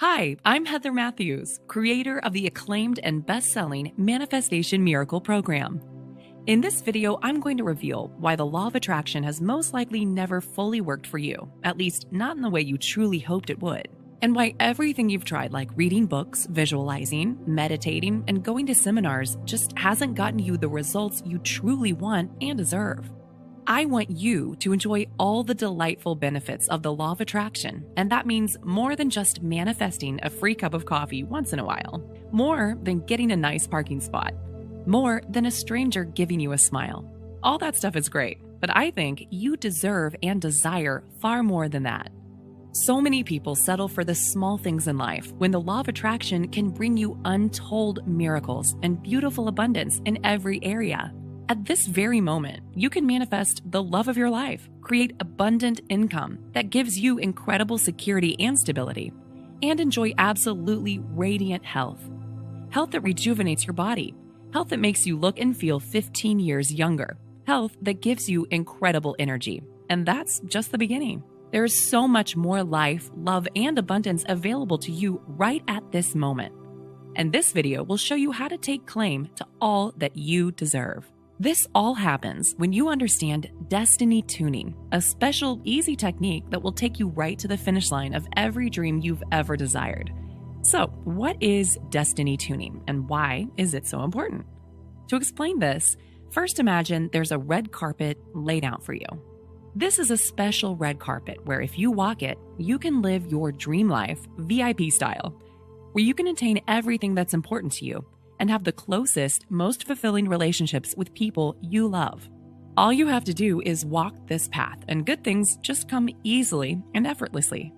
Hi, I'm Heather Matthews, creator of the acclaimed and best-selling Manifestation Miracle program. In this video, I'm going to reveal why the law of attraction has most likely never fully worked for you, at least not in the way you truly hoped it would, and why everything you've tried, like reading books, visualizing, meditating, and going to seminars, just hasn't gotten you the results you truly want and deserve. I want you to enjoy all the delightful benefits of the law of attraction, and that means more than just manifesting a free cup of coffee once in a while, more than getting a nice parking spot, more than a stranger giving you a smile. All that stuff is great, but I think you deserve and desire far more than that. So many people settle for the small things in life when the law of attraction can bring you untold miracles and beautiful abundance in every area. At this very moment, you can manifest the love of your life, create abundant income that gives you incredible security and stability, and enjoy absolutely radiant health. Health that rejuvenates your body, health that makes you look and feel 15 years younger, health that gives you incredible energy. And that's just the beginning. There is so much more life, love, and abundance available to you right at this moment. And this video will show you how to take claim to all that you deserve. This all happens when you understand destiny tuning, a special, easy technique that will take you right to the finish line of every dream you've ever desired. So, what is destiny tuning and why is it so important? To explain this, first imagine there's a red carpet laid out for you. This is a special red carpet where if you walk it, you can live your dream life VIP style, where you can attain everything that's important to you and have the closest, most fulfilling relationships with people you love. All you have to do is walk this path, and good things just come easily and effortlessly.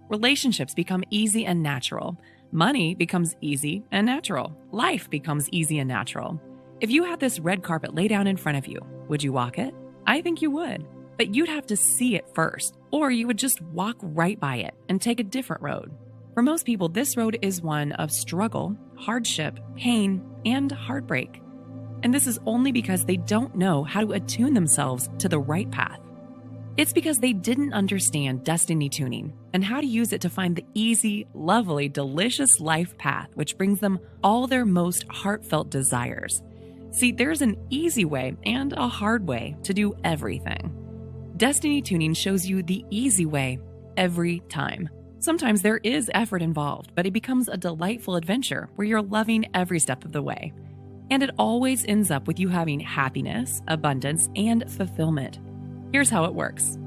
Relationships become easy and natural. Money becomes easy and natural. Life becomes easy and natural. If you had this red carpet laid down in front of you, would you walk it? I think you would, but you'd have to see it first, or you would just walk right by it and take a different road. For most people, this road is one of struggle, hardship, pain, and heartbreak. And this is only because they don't know how to attune themselves to the right path. It's because they didn't understand destiny tuning and how to use it to find the easy, lovely, delicious life path which brings them all their most heartfelt desires. See, there's an easy way and a hard way to do everything. Destiny tuning shows you the easy way every time. Sometimes there is effort involved, but it becomes a delightful adventure where you're loving every step of the way. And it always ends up with you having happiness, abundance, and fulfillment. Here's how it works.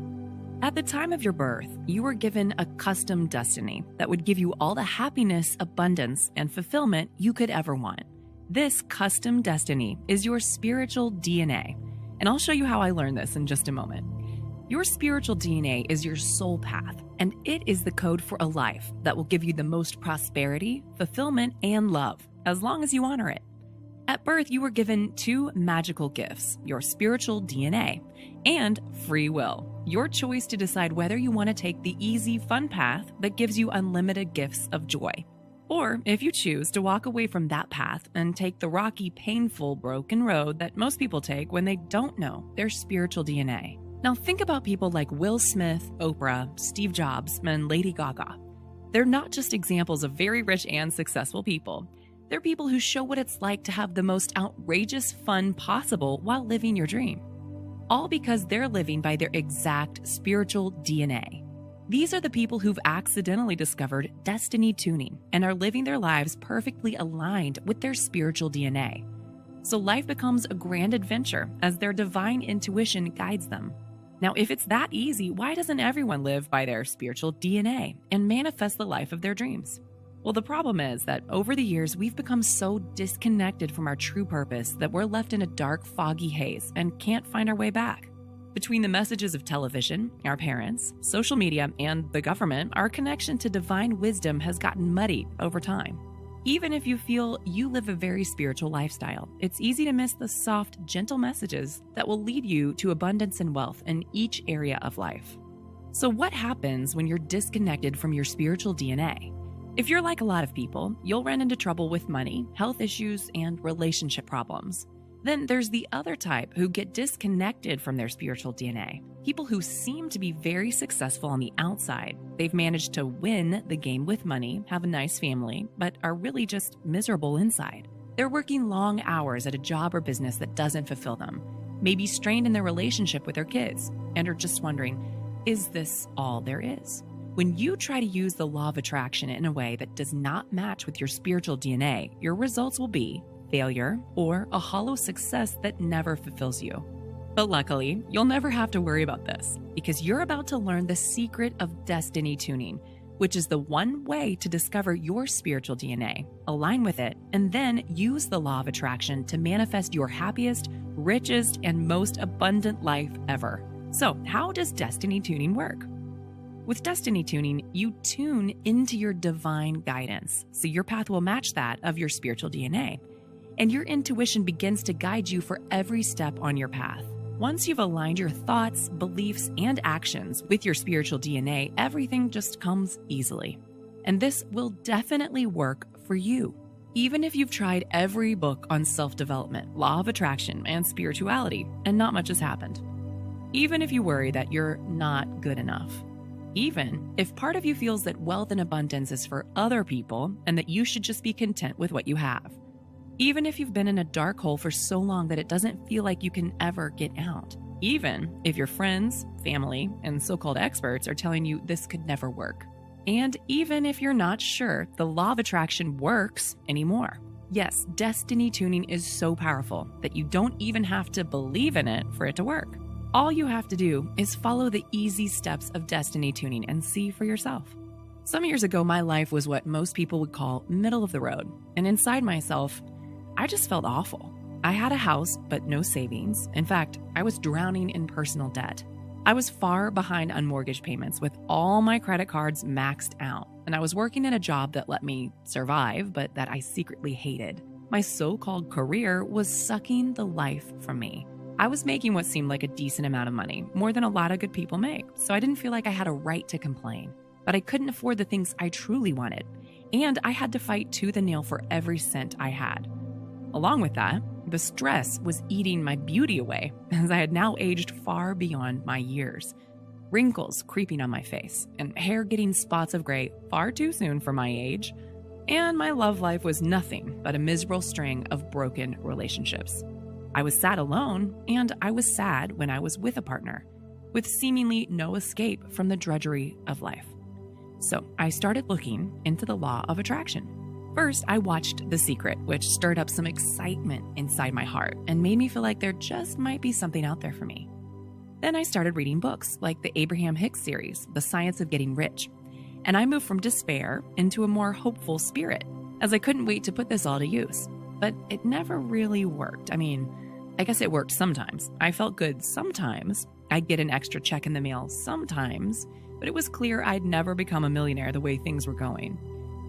At the time of your birth, you were given a custom destiny that would give you all the happiness, abundance, and fulfillment you could ever want. This custom destiny is your spiritual DNA, and I'll show you how I learned this in just a moment. Your spiritual DNA is your soul path, and it is the code for a life that will give you the most prosperity, fulfillment, and love, as long as you honor it. At birth, you were given two magical gifts, your spiritual DNA and free will, your choice to decide whether you want to take the easy, fun path that gives you unlimited gifts of joy. Or if you choose to walk away from that path and take the rocky, painful, broken road that most people take when they don't know their spiritual DNA. Now think about people like Will Smith, Oprah, Steve Jobs, and Lady Gaga. They're not just examples of very rich and successful people. They're people who show what it's like to have the most outrageous fun possible while living your dream. All because they're living by their exact spiritual DNA. These are the people who've accidentally discovered destiny tuning and are living their lives perfectly aligned with their spiritual DNA. So life becomes a grand adventure as their divine intuition guides them. Now, if it's that easy, why doesn't everyone live by their spiritual DNA and manifest the life of their dreams? Well, the problem is that over the years, we've become so disconnected from our true purpose that we're left in a dark, foggy haze and can't find our way back. Between the messages of television, our parents, social media, and the government, our connection to divine wisdom has gotten muddied over time. Even if you feel you live a very spiritual lifestyle, it's easy to miss the soft, gentle messages that will lead you to abundance and wealth in each area of life. So what happens when you're disconnected from your spiritual DNA? If you're like a lot of people, you'll run into trouble with money, health issues, and relationship problems. Then there's the other type who get disconnected from their spiritual DNA. People who seem to be very successful on the outside. They've managed to win the game with money, have a nice family, but are really just miserable inside. They're working long hours at a job or business that doesn't fulfill them, maybe strained in their relationship with their kids, and are just wondering, is this all there is? When you try to use the law of attraction in a way that does not match with your spiritual DNA, your results will be failure or a hollow success that never fulfills you. But luckily, you'll never have to worry about this because you're about to learn the secret of destiny tuning, which is the one way to discover your spiritual DNA, align with it, and then use the law of attraction to manifest your happiest, richest, and most abundant life ever. So, how does destiny tuning work? With destiny tuning, you tune into your divine guidance, so your path will match that of your spiritual DNA. And your intuition begins to guide you for every step on your path. Once you've aligned your thoughts, beliefs, and actions with your spiritual DNA, everything just comes easily. And this will definitely work for you. Even if you've tried every book on self-development, law of attraction, and spirituality, and not much has happened. Even if you worry that you're not good enough. Even if part of you feels that wealth and abundance is for other people and that you should just be content with what you have. Even if you've been in a dark hole for so long that it doesn't feel like you can ever get out. Even if your friends, family, and so-called experts are telling you this could never work. And even if you're not sure the law of attraction works anymore. Yes, destiny tuning is so powerful that you don't even have to believe in it for it to work. All you have to do is follow the easy steps of destiny tuning and see for yourself. Some years ago, my life was what most people would call middle of the road. And inside myself, I just felt awful. I had a house, but no savings. In fact, I was drowning in personal debt. I was far behind on mortgage payments with all my credit cards maxed out. And I was working in a job that let me survive, but that I secretly hated. My so-called career was sucking the life from me. I was making what seemed like a decent amount of money, more than a lot of good people make, so I didn't feel like I had a right to complain. But I couldn't afford the things I truly wanted, and I had to fight tooth and nail for every cent I had. Along with that, the stress was eating my beauty away, as I had now aged far beyond my years. Wrinkles creeping on my face, and hair getting spots of gray far too soon for my age, and my love life was nothing but a miserable string of broken relationships. I was sad alone, and I was sad when I was with a partner, with seemingly no escape from the drudgery of life. So I started looking into the law of attraction. First, I watched The Secret, which stirred up some excitement inside my heart and made me feel like there just might be something out there for me. Then I started reading books like the Abraham Hicks series, The Science of Getting Rich, and I moved from despair into a more hopeful spirit, as I couldn't wait to put this all to use. But it never really worked. I guess it worked sometimes. I felt good sometimes. I'd get an extra check in the mail sometimes, but it was clear I'd never become a millionaire the way things were going.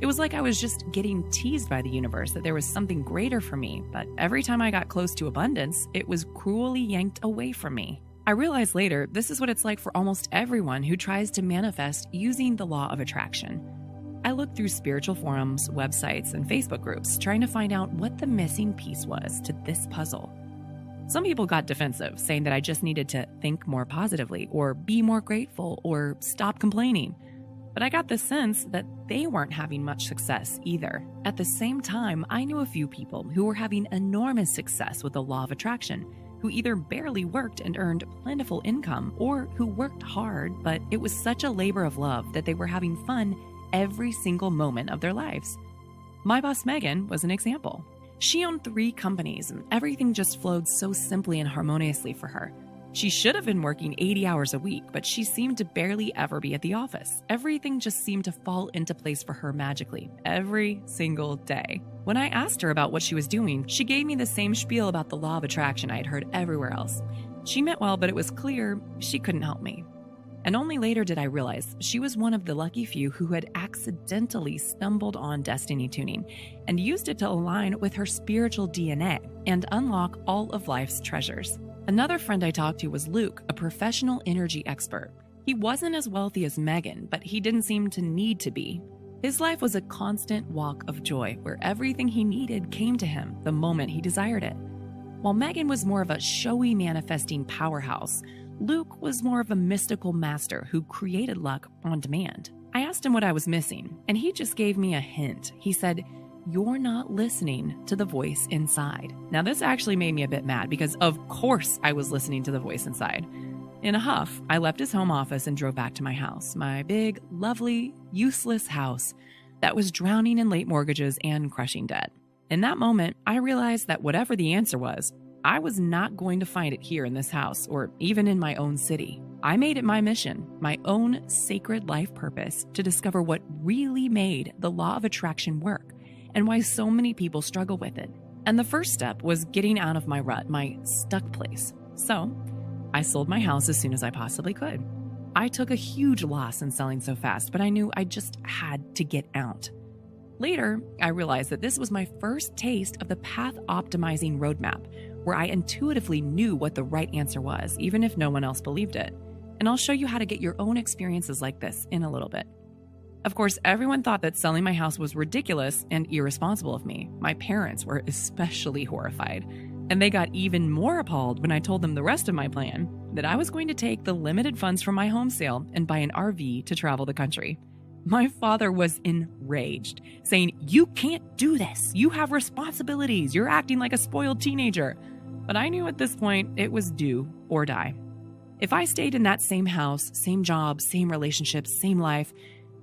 It was like I was just getting teased by the universe that there was something greater for me, but every time I got close to abundance, it was cruelly yanked away from me. I realized later this is what it's like for almost everyone who tries to manifest using the law of attraction. I looked through spiritual forums, websites, and Facebook groups trying to find out what the missing piece was to this puzzle. Some people got defensive, saying that I just needed to think more positively, or be more grateful, or stop complaining. But I got the sense that they weren't having much success either. At the same time, I knew a few people who were having enormous success with the law of attraction, who either barely worked and earned plentiful income, or who worked hard, but it was such a labor of love that they were having fun every single moment of their lives. My boss Megan was an example. She owned 3 companies, and everything just flowed so simply and harmoniously for her. She should have been working 80 hours a week, but she seemed to barely ever be at the office. Everything just seemed to fall into place for her magically, every single day. When I asked her about what she was doing, she gave me the same spiel about the law of attraction I had heard everywhere else. She meant well, but it was clear she couldn't help me. And only later did I realize she was one of the lucky few who had accidentally stumbled on destiny tuning and used it to align with her spiritual DNA and unlock all of life's treasures. Another friend I talked to was Luke, a professional energy expert. He wasn't as wealthy as Megan, but he didn't seem to need to be. His life was a constant walk of joy where everything he needed came to him the moment he desired it. While Megan was more of a showy manifesting powerhouse, Luke was more of a mystical master who created luck on demand. I asked him what I was missing, and he just gave me a hint. He said, "You're not listening to the voice inside." Now, this actually made me a bit mad because, of course, I was listening to the voice inside. In a huff, I left his home office and drove back to my house, my big, lovely, useless house that was drowning in late mortgages and crushing debt. In that moment, I realized that whatever the answer was, I was not going to find it here in this house or even in my own city. I made it my mission, my own sacred life purpose, to discover what really made the law of attraction work and why so many people struggle with it. And the first step was getting out of my rut, my stuck place. So I sold my house as soon as I possibly could. I took a huge loss in selling so fast, but I knew I just had to get out. Later, I realized that this was my first taste of the path optimizing roadmap, where I intuitively knew what the right answer was, even if no one else believed it. And I'll show you how to get your own experiences like this in a little bit. Of course, everyone thought that selling my house was ridiculous and irresponsible of me. My parents were especially horrified, and they got even more appalled when I told them the rest of my plan, that I was going to take the limited funds from my home sale and buy an RV to travel the country. My father was enraged, saying, "You can't do this. You have responsibilities. You're acting like a spoiled teenager." But I knew at this point it was do or die. If I stayed in that same house, same job, same relationships, same life,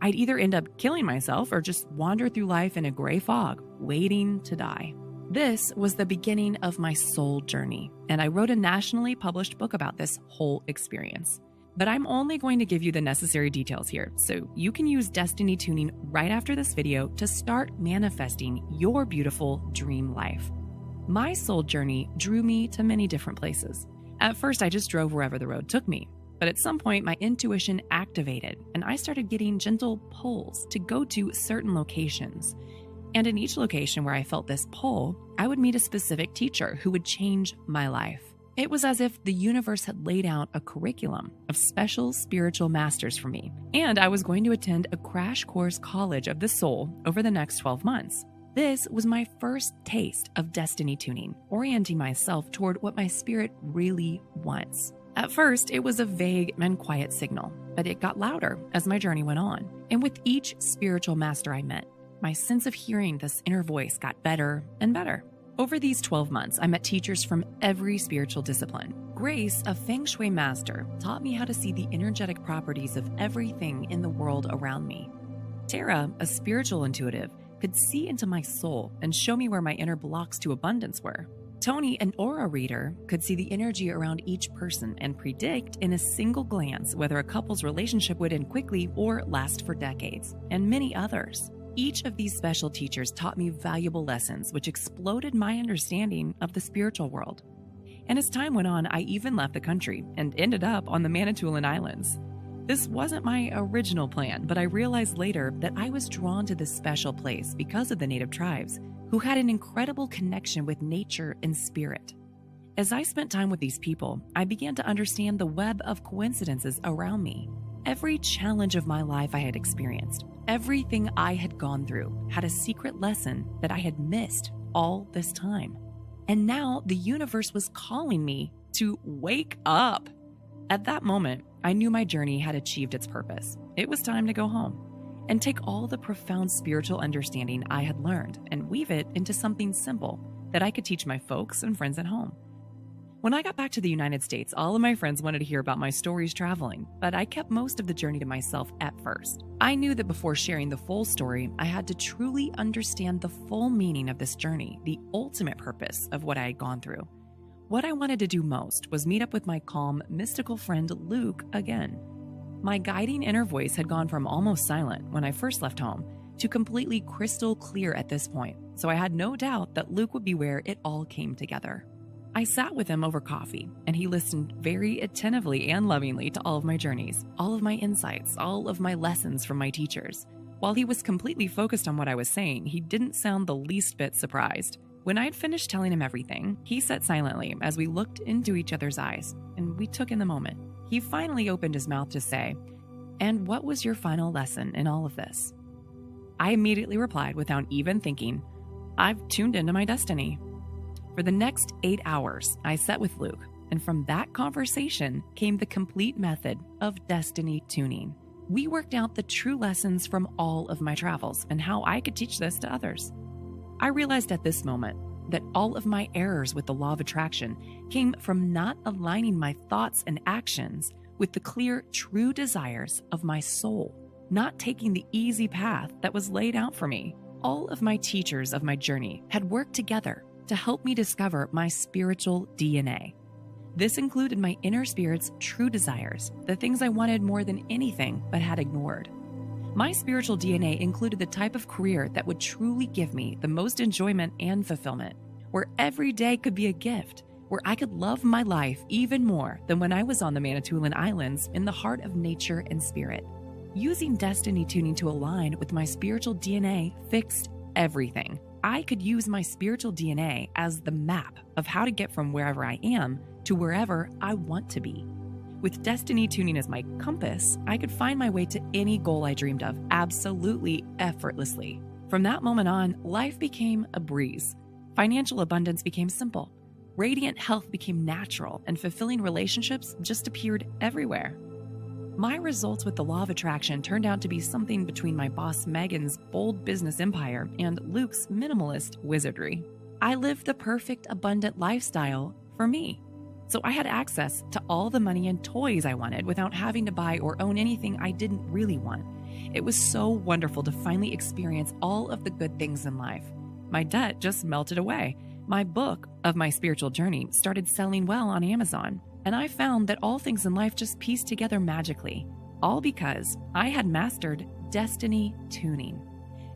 I'd either end up killing myself or just wander through life in a gray fog, waiting to die. This was the beginning of my soul journey, and I wrote a nationally published book about this whole experience. But I'm only going to give you the necessary details here, so you can use destiny tuning right after this video to start manifesting your beautiful dream life. My soul journey drew me to many different places. At first, I just drove wherever the road took me. But at some point, my intuition activated, and I started getting gentle pulls to go to certain locations. And in each location where I felt this pull, I would meet a specific teacher who would change my life. It was as if the universe had laid out a curriculum of special spiritual masters for me, and I was going to attend a crash course college of the soul over the next 12 months. This was my first taste of destiny tuning, orienting myself toward what my spirit really wants. At first, it was a vague and quiet signal, but it got louder as my journey went on. And with each spiritual master I met, my sense of hearing this inner voice got better and better. Over these 12 months, I met teachers from every spiritual discipline. Grace, a Feng Shui master, taught me how to see the energetic properties of everything in the world around me. Tara, a spiritual intuitive, could see into my soul and show me where my inner blocks to abundance were. Tony, an aura reader, could see the energy around each person and predict in a single glance whether a couple's relationship would end quickly or last for decades, and many others. Each of these special teachers taught me valuable lessons which exploded my understanding of the spiritual world. And as time went on, I even left the country and ended up on the Manitoulin Islands. This wasn't my original plan, but I realized later that I was drawn to this special place because of the native tribes, who had an incredible connection with nature and spirit. As I spent time with these people, I began to understand the web of coincidences around me. Every challenge of my life I had experienced, everything I had gone through, had a secret lesson that I had missed all this time. And now the universe was calling me to wake up. At that moment, I knew my journey had achieved its purpose. It was time to go home and take all the profound spiritual understanding I had learned and weave it into something simple that I could teach my folks and friends at home. When I got back to the United States, all of my friends wanted to hear about my stories traveling, but I kept most of the journey to myself at first. I knew that before sharing the full story, I had to truly understand the full meaning of this journey, the ultimate purpose of what I had gone through. What I wanted to do most was meet up with my calm, mystical friend Luke again. My guiding inner voice had gone from almost silent when I first left home to completely crystal clear at this point, so I had no doubt that Luke would be where it all came together. I sat with him over coffee, and he listened very attentively and lovingly to all of my journeys, all of my insights, all of my lessons from my teachers. While he was completely focused on what I was saying, he didn't sound the least bit surprised. When I had finished telling him everything, he sat silently as we looked into each other's eyes, and we took in the moment. He finally opened his mouth to say, "And what was your final lesson in all of this?" I immediately replied without even thinking, "I've tuned into my destiny." For the next 8 hours, I sat with Luke, and from that conversation came the complete method of destiny tuning. We worked out the true lessons from all of my travels and how I could teach this to others. I realized at this moment that all of my errors with the law of attraction came from not aligning my thoughts and actions with the clear, true desires of my soul, not taking the easy path that was laid out for me. All of my teachers of my journey had worked together to help me discover my spiritual DNA. This included my inner spirit's true desires, the things I wanted more than anything but had ignored. My spiritual DNA included the type of career that would truly give me the most enjoyment and fulfillment, where every day could be a gift, where I could love my life even more than when I was on the Manitoulin Islands in the heart of nature and spirit. Using destiny tuning to align with my spiritual DNA fixed everything. I could use my spiritual DNA as the map of how to get from wherever I am to wherever I want to be. With destiny tuning as my compass, I could find my way to any goal I dreamed of absolutely effortlessly. From that moment on, life became a breeze. Financial abundance became simple. Radiant health became natural, and fulfilling relationships just appeared everywhere. My results with the law of attraction turned out to be something between my boss Megan's bold business empire and Luke's minimalist wizardry. I lived the perfect, abundant lifestyle for me. So I had access to all the money and toys I wanted without having to buy or own anything I didn't really want. It was so wonderful to finally experience all of the good things in life. My debt just melted away. My book of my spiritual journey started selling well on Amazon. And I found that all things in life just pieced together magically, all because I had mastered destiny tuning.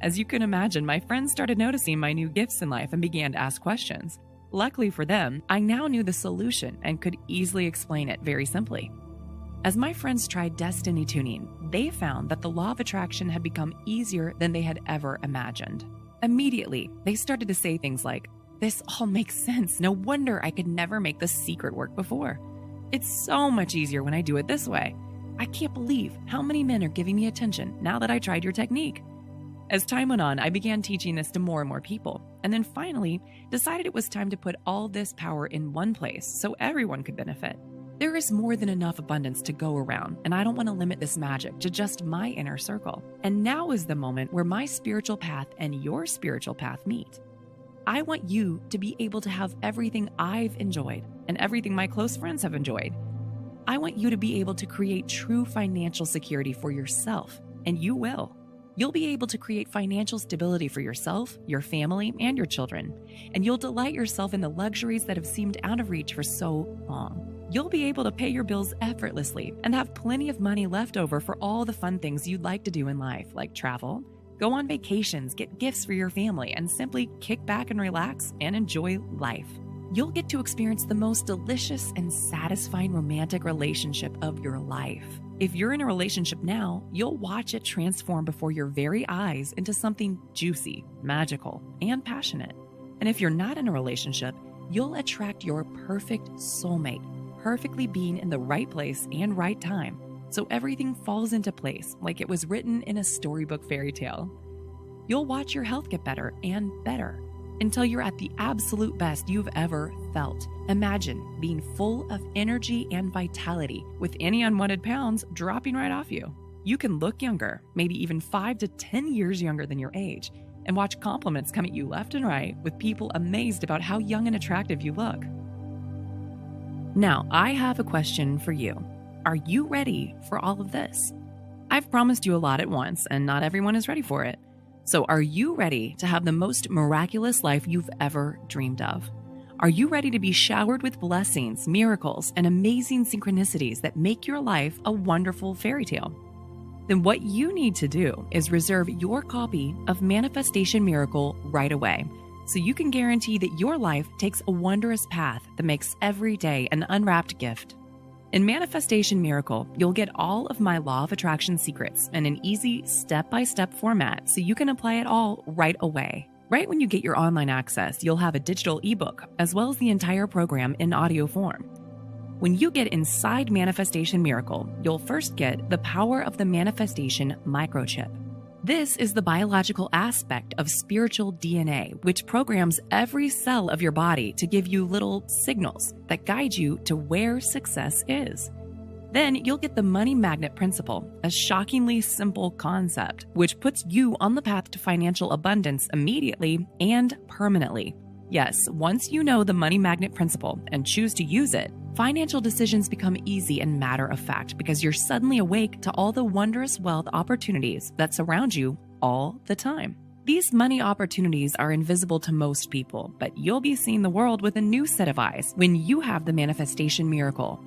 As you can imagine, my friends started noticing my new gifts in life and began to ask questions. Luckily for them, I now knew the solution and could easily explain it very simply. As my friends tried destiny tuning, they found that the law of attraction had become easier than they had ever imagined. Immediately, they started to say things like, "This all makes sense. No wonder I could never make the secret work before. It's so much easier when I do it this way. I can't believe how many men are giving me attention now that I tried your technique." As time went on, I began teaching this to more and more people, and then finally decided it was time to put all this power in one place so everyone could benefit. There is more than enough abundance to go around, and I don't want to limit this magic to just my inner circle. And now is the moment where my spiritual path and your spiritual path meet. I want you to be able to have everything I've enjoyed and everything my close friends have enjoyed. I want you to be able to create true financial security for yourself, and you will. You'll be able to create financial stability for yourself, your family, and your children, and you'll delight yourself in the luxuries that have seemed out of reach for so long. You'll be able to pay your bills effortlessly and have plenty of money left over for all the fun things you'd like to do in life, like travel, go on vacations, get gifts for your family, and simply kick back and relax and enjoy life. You'll get to experience the most delicious and satisfying romantic relationship of your life. If you're in a relationship now, you'll watch it transform before your very eyes into something juicy, magical, and passionate. And if you're not in a relationship, you'll attract your perfect soulmate, perfectly being in the right place and right time, so everything falls into place like it was written in a storybook fairy tale. You'll watch your health get better and better until you're at the absolute best you've ever felt. Imagine being full of energy and vitality with any unwanted pounds dropping right off you. You can look younger, maybe even 5 to 10 years younger than your age, and watch compliments come at you left and right with people amazed about how young and attractive you look. Now, I have a question for you. Are you ready for all of this? I've promised you a lot at once, and not everyone is ready for it. So are you ready to have the most miraculous life you've ever dreamed of? Are you ready to be showered with blessings, miracles, and amazing synchronicities that make your life a wonderful fairy tale? Then what you need to do is reserve your copy of Manifestation Miracle right away, so you can guarantee that your life takes a wondrous path that makes every day an unwrapped gift. In Manifestation Miracle, you'll get all of my law of attraction secrets in an easy step-by-step format so you can apply it all right away. Right when you get your online access, you'll have a digital ebook as well as the entire program in audio form. When you get inside Manifestation Miracle, you'll first get the Power of the Manifestation microchip. This is the biological aspect of spiritual DNA, which programs every cell of your body to give you little signals that guide you to where success is. Then you'll get the money magnet principle, a shockingly simple concept, which puts you on the path to financial abundance immediately and permanently. Yes, once you know the money magnet principle and choose to use it, financial decisions become easy and matter of fact because you're suddenly awake to all the wondrous wealth opportunities that surround you all the time. These money opportunities are invisible to most people, but you'll be seeing the world with a new set of eyes when you have the manifestation miracle.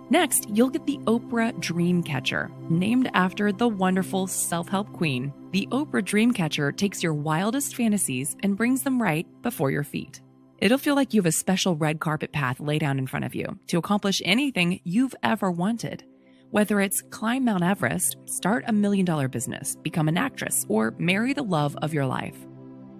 Next, you'll get the Oprah Dreamcatcher, named after the wonderful self-help queen. The Oprah Dreamcatcher takes your wildest fantasies and brings them right before your feet. It'll feel like you have a special red carpet path laid out in front of you to accomplish anything you've ever wanted. Whether it's climb Mount Everest, start a $1 million business, become an actress, or marry the love of your life.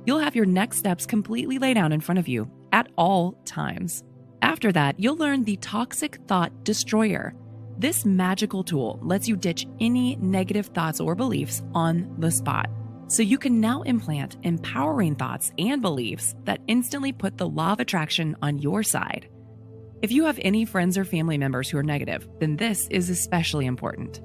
You'll have your next steps completely laid out in front of you at all times. After that, you'll learn the Toxic Thought Destroyer. This magical tool lets you ditch any negative thoughts or beliefs on the spot. So you can now implant empowering thoughts and beliefs that instantly put the law of attraction on your side. If you have any friends or family members who are negative, then this is especially important.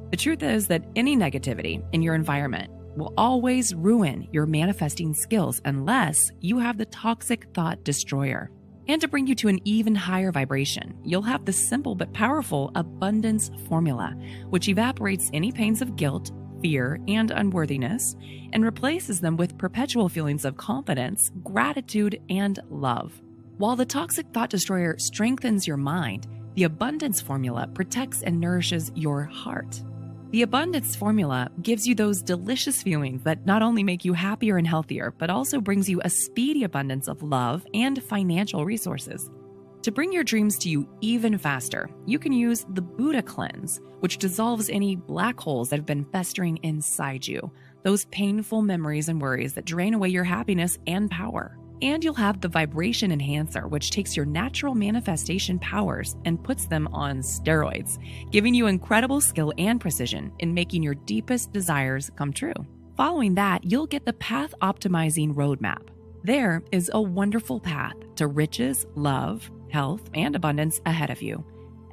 The truth is that any negativity in your environment will always ruin your manifesting skills unless you have the Toxic Thought Destroyer. And to bring you to an even higher vibration, you'll have the simple but powerful abundance formula, which evaporates any pains of guilt, fear, and unworthiness, and replaces them with perpetual feelings of confidence, gratitude, and love. While the Toxic Thought Destroyer strengthens your mind, the abundance formula protects and nourishes your heart. The abundance formula gives you those delicious feelings that not only make you happier and healthier, but also brings you a speedy abundance of love and financial resources. To bring your dreams to you even faster, you can use the Buddha Cleanse, which dissolves any black holes that have been festering inside you, those painful memories and worries that drain away your happiness and power. And you'll have the Vibration Enhancer, which takes your natural manifestation powers and puts them on steroids, giving you incredible skill and precision in making your deepest desires come true. Following that, you'll get the Path Optimizing Roadmap. There is a wonderful path to riches, love, health, and abundance ahead of you.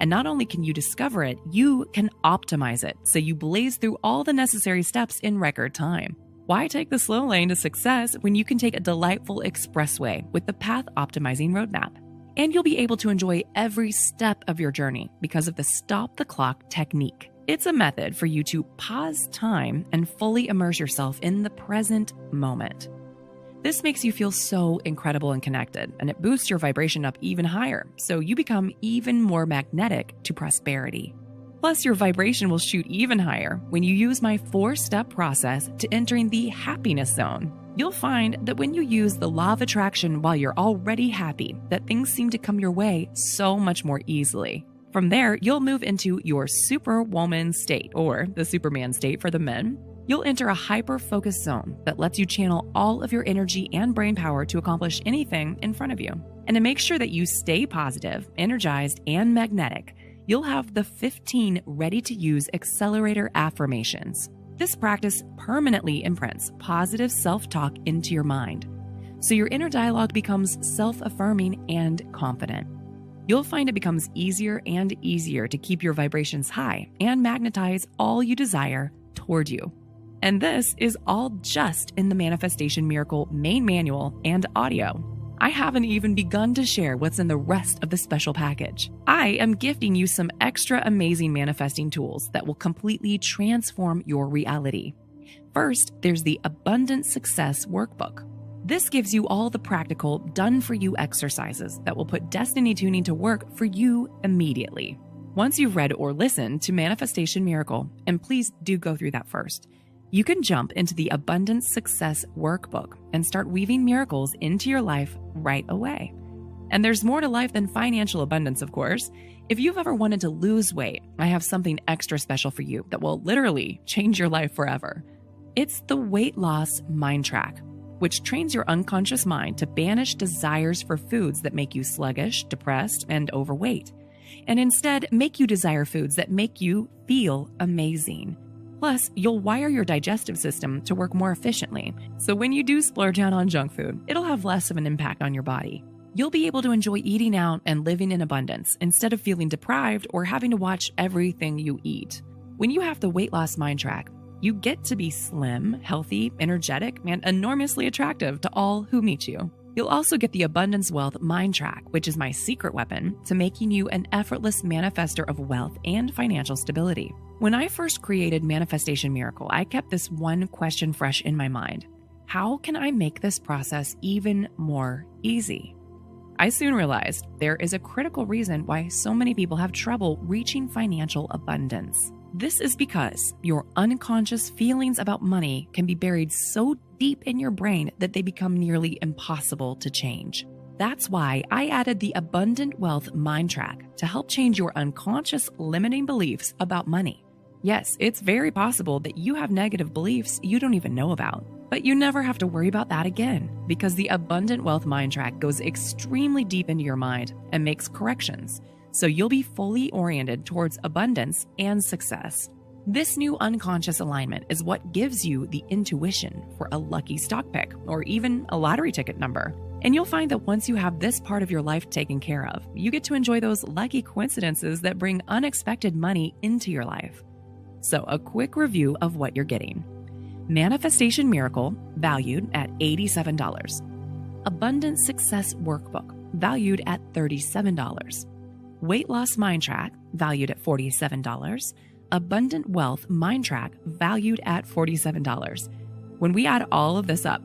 And not only can you discover it, you can optimize it so you blaze through all the necessary steps in record time. Why take the slow lane to success when you can take a delightful expressway with the Path Optimizing Roadmap? And you'll be able to enjoy every step of your journey because of the Stop the Clock technique. It's a method for you to pause time and fully immerse yourself in the present moment. This makes you feel so incredible and connected, and it boosts your vibration up even higher, so you become even more magnetic to prosperity. Plus, your vibration will shoot even higher when you use my 4-step process to entering the happiness zone. You'll find that when you use the law of attraction while you're already happy, that things seem to come your way so much more easily. From there, you'll move into your superwoman state, or the Superman state for the men. You'll enter a hyper-focused zone that lets you channel all of your energy and brain power to accomplish anything in front of you. And to make sure that you stay positive, energized, and magnetic, you'll have the 15 ready-to-use accelerator affirmations. This practice permanently imprints positive self-talk into your mind, so your inner dialogue becomes self-affirming and confident. You'll find it becomes easier and easier to keep your vibrations high and magnetize all you desire toward you. And this is all just in the Manifestation Miracle main manual and audio. I haven't even begun to share what's in the rest of the special package. I am gifting you some extra amazing manifesting tools that will completely transform your reality. First, there's the Abundant Success Workbook. This gives you all the practical, done-for-you exercises that will put destiny tuning to work for you immediately. Once you've read or listened to Manifestation Miracle, and please do go through that first, you can jump into the Abundant Success Workbook and start weaving miracles into your life right away. And there's more to life than financial abundance, of course. If you've ever wanted to lose weight, I have something extra special for you that will literally change your life forever. It's the Weight Loss Mind Track, which trains your unconscious mind to banish desires for foods that make you sluggish, depressed, and overweight, and instead make you desire foods that make you feel amazing. Plus, you'll wire your digestive system to work more efficiently, so when you do splurge out on junk food, it'll have less of an impact on your body. You'll be able to enjoy eating out and living in abundance instead of feeling deprived or having to watch everything you eat. When you have the Weight Loss Mind Track, you get to be slim, healthy, energetic, and enormously attractive to all who meet you. You'll also get the Abundance Wealth Mind Track, which is my secret weapon to making you an effortless manifester of wealth and financial stability. When I first created Manifestation Miracle, I kept this one question fresh in my mind. How can I make this process even more easy? I soon realized there is a critical reason why so many people have trouble reaching financial abundance. This is because your unconscious feelings about money can be buried so deep in your brain that they become nearly impossible to change. That's why I added the Abundant Wealth Mind Track to help change your unconscious limiting beliefs about money. Yes, it's very possible that you have negative beliefs you don't even know about, but you never have to worry about that again because the Abundant Wealth Mind Track goes extremely deep into your mind and makes corrections, so you'll be fully oriented towards abundance and success. This new unconscious alignment is what gives you the intuition for a lucky stock pick or even a lottery ticket number. And you'll find that once you have this part of your life taken care of, you get to enjoy those lucky coincidences that bring unexpected money into your life. So a quick review of what you're getting. Manifestation Miracle, valued at $87. Abundant Success Workbook, valued at $37. Weight Loss Mind Track, valued at $47. Abundant Wealth Mind Track, valued at $47. When we add all of this up,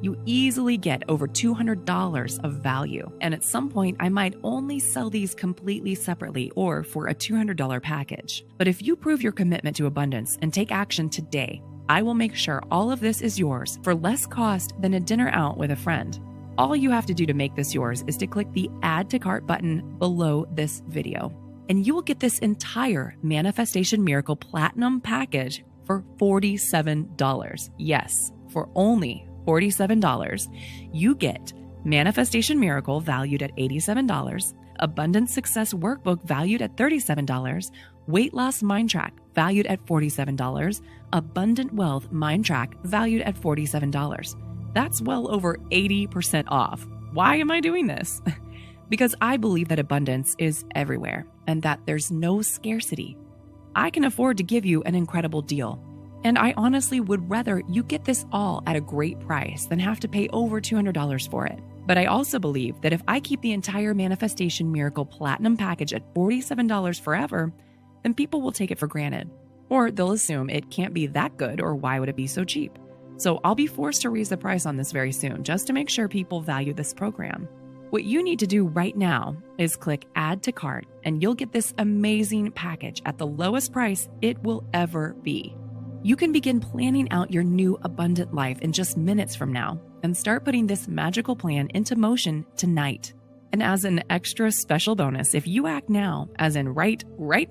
you easily get over $200 of value. And at some point, I might only sell these completely separately or for a $200 package. But if you prove your commitment to abundance and take action today, I will make sure all of this is yours for less cost than a dinner out with a friend. All you have to do to make this yours is to click the Add to Cart button below this video. And you will get this entire Manifestation Miracle Platinum package for $47. Yes, for only $47, you get Manifestation Miracle valued at $87, Abundant Success Workbook valued at $37, Weight Loss Mind Track valued at $47, Abundant Wealth Mind Track valued at $47. That's well over 80% off. Why am I doing this? Because I believe that abundance is everywhere and that there's no scarcity. I can afford to give you an incredible deal. And I honestly would rather you get this all at a great price than have to pay over $200 for it. But I also believe that if I keep the entire Manifestation Miracle Platinum package at $47 forever, then people will take it for granted. Or they'll assume it can't be that good, or why would it be so cheap? So I'll be forced to raise the price on this very soon just to make sure people value this program. What you need to do right now is click Add to Cart and you'll get this amazing package at the lowest price it will ever be. You can begin planning out your new abundant life in just minutes from now and start putting this magical plan into motion tonight. And as an extra special bonus, if you act now, as in right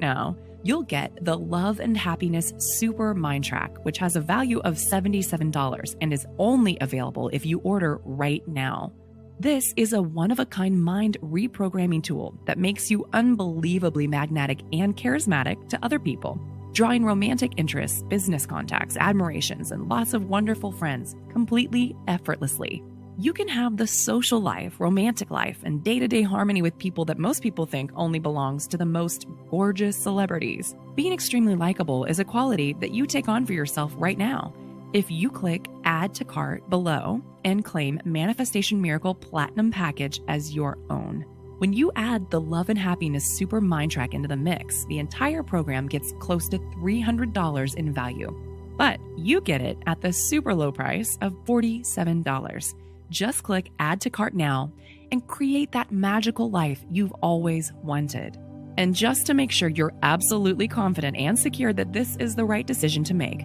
now, you'll get the Love and Happiness Super Mind Track, which has a value of $77 and is only available if you order right now. This is a one-of-a-kind mind reprogramming tool that makes you unbelievably magnetic and charismatic to other people, drawing romantic interests, business contacts, admirations, and lots of wonderful friends completely effortlessly. You can have the social life, romantic life, and day-to-day harmony with people that most people think only belongs to the most gorgeous celebrities. Being extremely likable is a quality that you take on for yourself right now. If you click Add to Cart below and claim Manifestation Miracle Platinum Package as your own. When you add the Love and Happiness Super Mind Track into the mix, the entire program gets close to $300 in value. But you get it at the super low price of $47. Just click Add to Cart now and create that magical life you've always wanted. And just to make sure you're absolutely confident and secure that this is the right decision to make,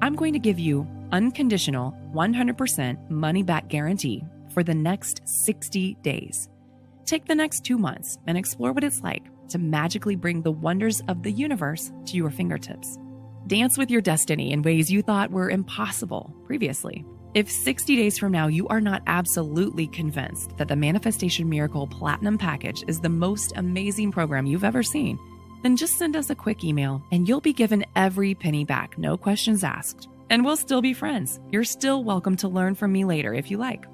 I'm going to give you unconditional 100% money-back guarantee for the next 60 days. Take the next 2 months and explore what it's like to magically bring the wonders of the universe to your fingertips. Dance with your destiny in ways you thought were impossible previously. If 60 days from now you are not absolutely convinced that the Manifestation Miracle Platinum Package is the most amazing program you've ever seen, Then just send us a quick email and you'll be given every penny back, no questions asked. And we'll still be friends. You're still welcome to learn from me later if you like.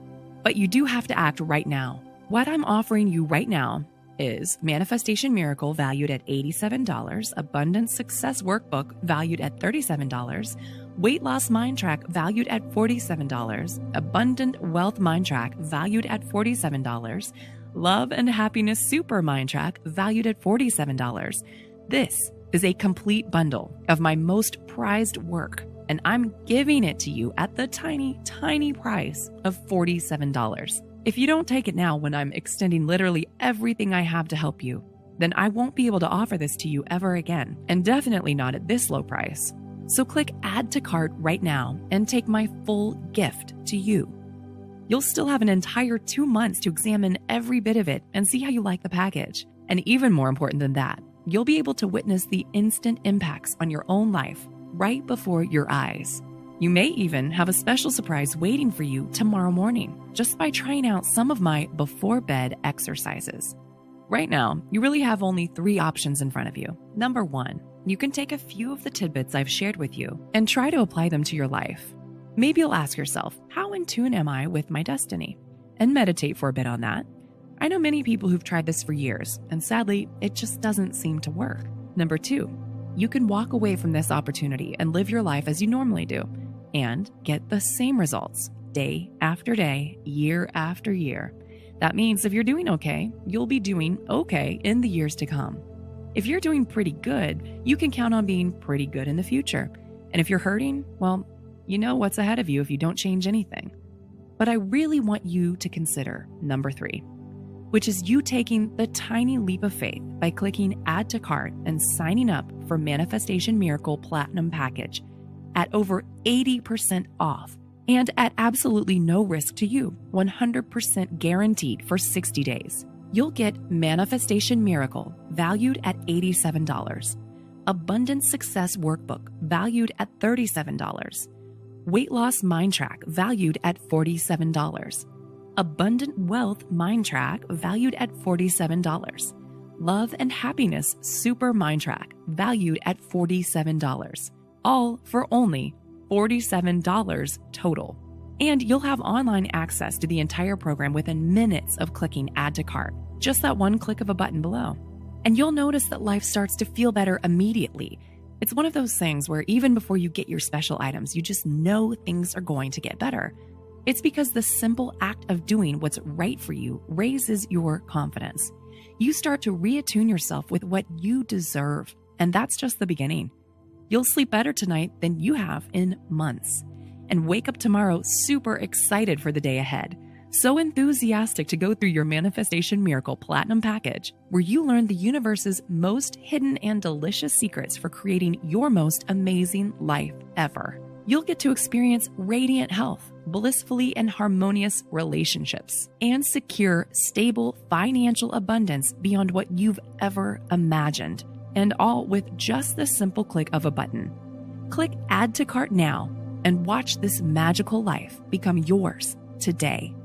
But you do have to act right now. What I'm offering you right now is Manifestation Miracle valued at $87, Abundance Success Workbook valued at $37, Weight Loss Mind Track valued at $47, Abundant Wealth Mind Track valued at $47, Love and Happiness Super Mind Track valued at $47. This is a complete bundle of my most prized work, and I'm giving it to you at the tiny, tiny price of $47. If you don't take it now when I'm extending literally everything I have to help you, then I won't be able to offer this to you ever again, and definitely not at this low price. So click Add to Cart right now and take my full gift to you. You'll still have an entire 2 months to examine every bit of it and see how you like the package. And even more important than that, you'll be able to witness the instant impacts on your own life right before your eyes. You may even have a special surprise waiting for you tomorrow morning just by trying out some of my before bed exercises. Right now, you really have only 3 options in front of you. Number 1, you can take a few of the tidbits I've shared with you and try to apply them to your life. Maybe you'll ask yourself, how in tune am I with my destiny? And meditate for a bit on that. I know many people who've tried this for years, and sadly, it just doesn't seem to work. Number 2, you can walk away from this opportunity and live your life as you normally do, and get the same results day after day, year after year. That means if you're doing okay, you'll be doing okay in the years to come. If you're doing pretty good, you can count on being pretty good in the future. And if you're hurting, well, you know what's ahead of you if you don't change anything. But I really want you to consider number 3, which is you taking the tiny leap of faith by clicking Add to Cart and signing up for Manifestation Miracle Platinum Package at over 80% off and at absolutely no risk to you, 100% guaranteed for 60 days. You'll get Manifestation Miracle valued at $87, Abundance Success Workbook valued at $37, Weight Loss Mind Track valued at $47, Abundant Wealth Mind Track valued at $47, Love and Happiness Super Mind Track valued at $47. All for only $47 total. And you'll have online access to the entire program within minutes of clicking Add to Cart, just that one click of a button below. And you'll notice that life starts to feel better immediately. It's one of those things where even before you get your special items, you just know things are going to get better. It's because the simple act of doing what's right for you raises your confidence. You start to reattune yourself with what you deserve, and that's just the beginning. You'll sleep better tonight than you have in months, and wake up tomorrow super excited for the day ahead. So enthusiastic to go through your Manifestation Miracle Platinum Package, where you learn the universe's most hidden and delicious secrets for creating your most amazing life ever. You'll get to experience radiant health, blissfully and harmonious relationships, and secure, stable financial abundance beyond what you've ever imagined. And all with just the simple click of a button. Click Add to Cart now and watch this magical life become yours today.